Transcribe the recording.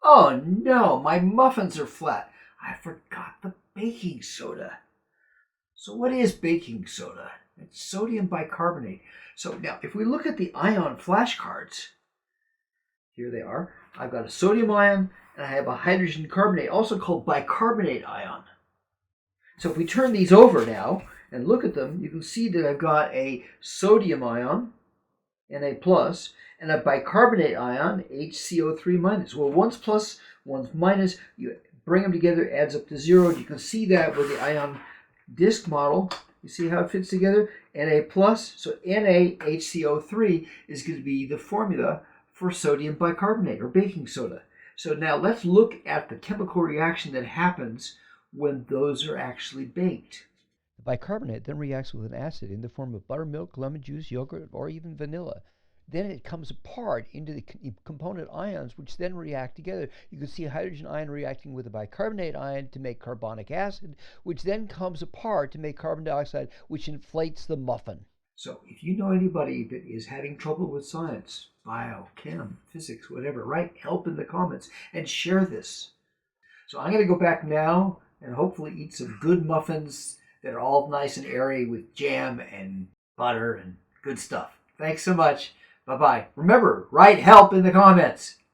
Oh no, my muffins are flat. I forgot the baking soda. So what is baking soda? It's sodium bicarbonate. So now, if we look at the ion flashcards, here they are. I've got a sodium ion and I have a hydrogen carbonate, also called bicarbonate ion. So if we turn these over now and look at them, you can see that I've got a sodium ion, Na plus, and a bicarbonate ion, HCO3 minus. Well, one's plus, one's minus. You bring them together, adds up to 0. You can see that with the ion disk model. You see how it fits together? Na plus, so NaHCO3 is going to be the formula for sodium bicarbonate or baking soda. So now let's look at the chemical reaction that happens when those are actually baked. The bicarbonate then reacts with an acid in the form of buttermilk, lemon juice, yogurt, or even vanilla. Then it comes apart into the component ions, which then react together. You can see a hydrogen ion reacting with a bicarbonate ion to make carbonic acid, which then comes apart to make carbon dioxide, which inflates the muffin. So if you know anybody that is having trouble with science, bio, chem, physics, whatever, write help in the comments and share this. So I'm going to go back now and hopefully eat some good muffins that are all nice and airy with jam and butter and good stuff. Thanks so much. Bye-bye. Remember, write help in the comments.